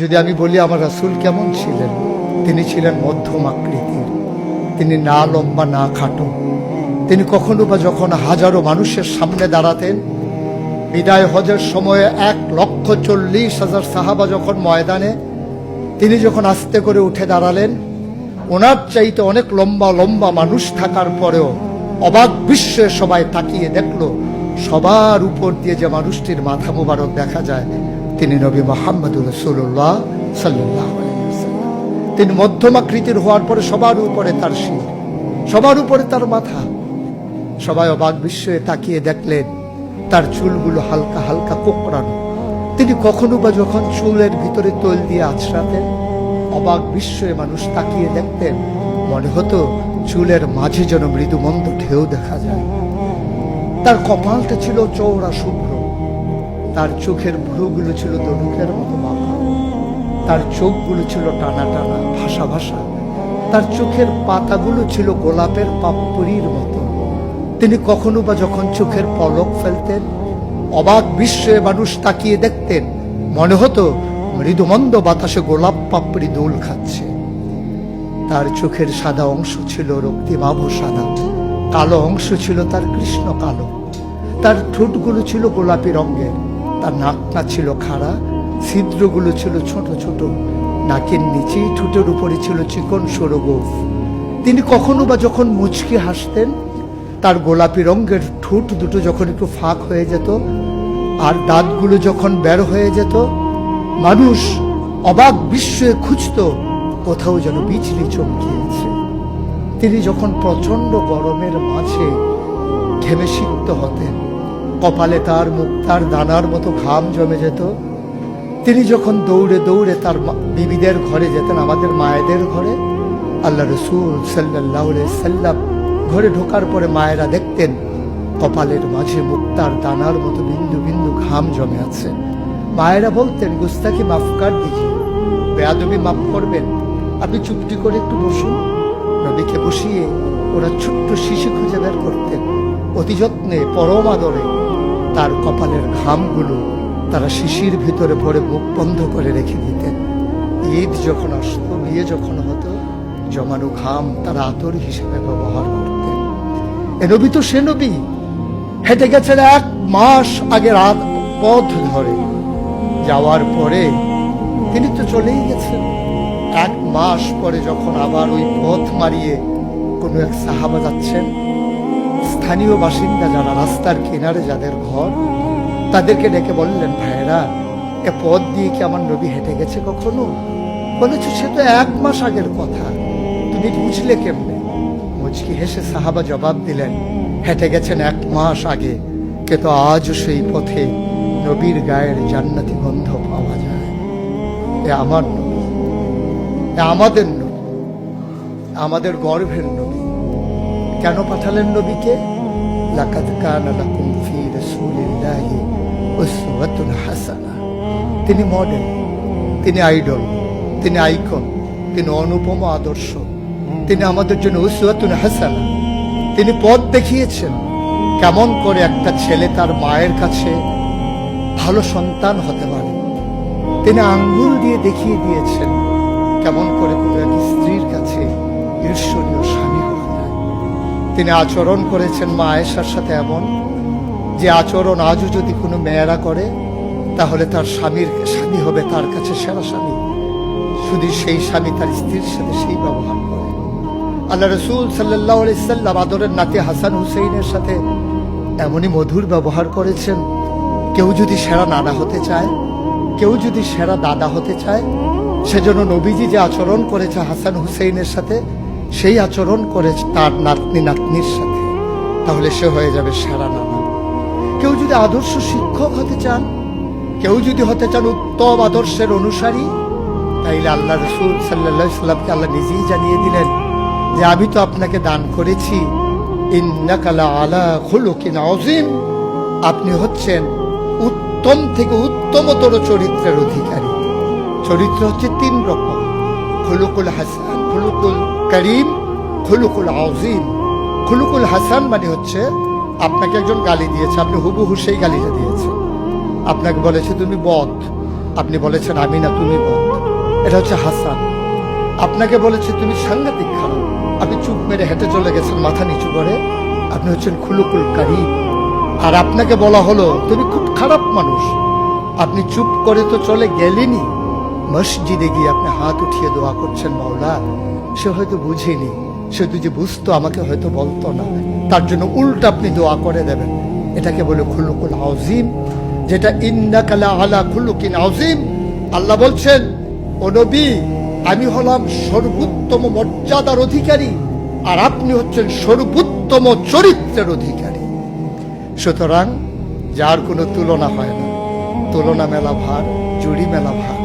যদি আমি বলি আমার রাসূল কেমন ছিলেন, তিনি ছিলেন মধ্যম আকৃতির, তিনি না লম্বা না খাটো। তিনি কখনো বা যখন হাজারো মানুষের সামনে দাঁড়াতেন, বিদায় হজের সময়ে 1,40,000 সাহাবা যখন ময়দানে, তিনি যখন আস্তে করে উঠে দাঁড়ালেন, ওনার চাইতে অনেক লম্বা লম্বা মানুষ থাকার পরেও অবাক বিস্ময়ে সবাই তাকিয়ে দেখলো সবার উপর দিয়ে যে মানুষটির মাথা মোবারক দেখা যায় তিনি নবী মুহাম্মদুর রাসূলুল্লাহ সাল্লাল্লাহু আলাইহি ওয়াসাল্লাম। তিনি মধ্যম আকৃতির হওয়ার পরে সবার উপরে তার শির, সবার উপরে তার মাথা। সবাই অবাক বিস্ময়ে তাকিয়ে দেখলেন তার চুলগুলো হালকা হালকা কোঁকড়ানো। তিনি কখনো বা যখন চুলের ভিতরে তৈল দিয়ে আছড়াতেন, অবাক বিস্ময়ে মানুষ তাকিয়ে দেখতেন, মনে হতো চুলের মাঝে যেন মৃদু মন্দ ঢেউ দেখা যায়। তার কপালটা ছিল চওড়া শুভ্র, তার চোখের ভ্রুগুলো ছিল ধনুকের মতো বাঁকা, তার চোখগুলো ছিল টানা টানা ভাসা ভাসা, তার চোখের পাতাগুলো ছিল গোলাপের পাপড়ির মতো। তিনি কখনো বা যখন চোখের পলক ফেলতেন, অবাক বিস্ময়ে মানুষ তাকিয়ে দেখতেন, মনে হতো মৃদুমন্দ বাতাসে গোলাপ পাপড়ি দোল খাচ্ছে। তার চোখের সাদা অংশ ছিল রক্তিমাভ সাদা, কালো অংশ ছিল তার কৃষ্ণ কালো। তার ঠোঁটগুলো ছিল গোলাপি রঙের, তার নাকটা ছিল খাড়া, ছিদ্রগুলো ছিল ছোট ছোট, নাকের নিচেই ঠোঁটের উপরে ছিল চিকন সরু গোঁফ। তিনি কখনো বা যখন মুচকি হাসতেন, তার গোলাপি রঙের ঠোঁট দুটো যখন একটু ফাঁক হয়ে যেত আর দাঁতগুলো যখন বের হয়ে যেত, মানুষ অবাক বিস্ময়ে খুঁজত কোথাও যেন বিজলি চমকিয়েছে। তিনি যখন প্রচন্ড গরমের মাঝে ঘেমে সিক্ত হতেন, কপালে তার মুক্তার দানার মতো ঘাম জমে যেত। তিনি যখন দৌড়ে দৌড়ে তার বিবিদের ঘরে যেতেন, আমাদের মায়েদের ঘরে, আল্লাহ রাসূল সাল্লাল্লাহু আলাইহি সাল্লাম ঘরে ঢোকার পরে মায়েরা দেখতেন কপালের মাঝে মুক্তার দানার মতো বিন্দু বিন্দু ঘাম জমে আছে। মায়েরা বলতেন, গুস্তাকি মাফ কর দিজিয়ে, বেয়াদবি মাফ করবেন, আপনি চুপটি করে একটু বসুন। নবীকে বসিয়ে ওরা ছোট্ট শিশু খুঁজে বের করতেন, অতি যত্নে পরম আদরে তার কপালের ঘামগুলো তারা শিশির ভিতরে ভরে মুখ বন্ধ করে রেখে দিতেন। ঈদ যখন আসতো, বিয়ে যখন হতো, জমানো ঘাম তারা আতর হিসেবে ব্যবহার করতেন। এ নবী তো সে নবী, হেঁটে গেছেন 1 মাস আগে রাত পথ ধরে, যাওয়ার পরে তিনি তো চলেই গেছেন। 1 মাস পরে যখন আবার ওই পথ মারিয়ে কোনো এক সাহাবা যাচ্ছেন, স্থানীয় বাসিন্দা যারা রাস্তার কিনারে যাদের ঘর, তাদেরকে ডেকে বললেন, ভাইরা এ পথ দিয়ে কি আমার নবী হেঁটে গেছে কখনো? বলেছ সে তো 1 মাস আগের কথা, তুমি বুঝলে কেমনে? মুচকি হেসে সাহাবা জবাব দিলেন, হেঁটে গেছেন 1 মাস আগে, কিন্তু আজও সেই পথে নবীর গায়ের জান্নাতি গন্ধ পাওয়া যায়। এ আমার নবী, এ আমাদের নবী, আমাদের গর্ভের নবী। কেন পাঠালেন নবীকে? লাকাদ কানা লাকুম ফি রাসূলিল্লাহি উসওয়াতুন হাসানা। তিনি মডেল, তিনি আইডল, তিনি আইকন, তিনি অনুপম আদর্শ, তিনি আমাদের জন্য উসওয়াতুন হাসানা। তিনি পথ দেখিয়েছেন কেমন করে একটা ছেলে তার মায়ের কাছে ভালো সন্তান হতে পারে। তিনি আঙ্গুল দিয়ে দেখিয়ে দিয়েছেন কেমন করে কোনো এক স্ত্রীর কাছে ঈর্ষণীয় স্বামী হওয়া যায়। তিনি আচরণ করেছেন মা আয়েশার সাথে এমন যে আচরণ আজও যদি কোনো মেয়েরা করে তাহলে তার স্বামী হবে তার কাছে সেরা স্বামী। শুধু সেই স্বামী তার স্ত্রীর সাথে সেই ব্যবহার করে। আল্লাহ রাসূল সাল্লাল্লাহু আলাইহি সাল্লাম আদরের নাতি হাসান হুসাইনের সাথে এমনই মধুর ব্যবহার করেছেন। কেউ যদি সেরা নানা হতে চায়, কেউ যদি সেরা দাদা হতে চায়, সেজন্য নবীজি যে আচরণ করেছে হাসান হুসাইনের সাথে, সেই আচরণ করেছে তার নাতনি নাতনির সাথে, তাহলে সে হয়ে যাবে সেরা নানা। কেউ যদি আদর্শ শিক্ষক হতে চান, কেউ যদি হতে চান উত্তম আদর্শের অনুসারী, তাইলে আল্লাহ রাসূল সাল্লাল্লাহু আলাইহি সাল্লামকে আল্লাহ নিজেই জানিয়ে দিলেন যে আমি তো আপনাকে দান করেছি ইন্নাকা লাআলা খুলুকিন আযীম, আপনি হচ্ছেন উত্তম থেকে উত্তমতর চরিত্রের অধিকারী। চরিত্র হচ্ছে 3 রকম, খুলুকুল হাসান, খুলুকুল করিম, খুলুকুল আযীম। খুলুকুল হাসান মানে হচ্ছে আপনাকে একজন গালি দিয়েছে, আপনি হুবহু সেই গালিটা দিয়েছেন। আপনাকে বলেছে তুমি বদ, আপনি বলেছেন আমি না তুমি বদ। এটা হচ্ছে হাসান। আপনাকে বলেছে তুমি সাংঘাতিক খারাপ, আপনি চুপ মেরে হেঁটে চলে গেছেন মাথা নিচু করে, আপনি হচ্ছেন খুলুকুল কারীম। আর আপনাকে বলা হলো তুমি খুব খারাপ মানুষ, আপনি চুপ করে তো চলে গেলেনি, মসজিদে গিয়ে আপনি হাত উঠিয়ে দোয়া করছেন মাওলা। সে হয়তো বুঝেনি, সে যদি বুঝতো আমাকে হয়তো বলতো না, তার জন্য উল্টা আপনি দোয়া করে দেবেন। এটাকে বলে খুলুকুল আযীম, যেটা ইন্নাকা লা আলা খুলুকিন আযীম। আল্লাহ বলছেন, ও নবী, আমি হলাম সর্বোত্তম মর্যাদার অধিকারী, আর আপনি হচ্ছেন সর্বোত্তম চরিত্রের অধিকারী। সুতরাং যার কোনো তুলনা হয় না, তুলনা মেলা ভার, জুড়ি মেলা ভার।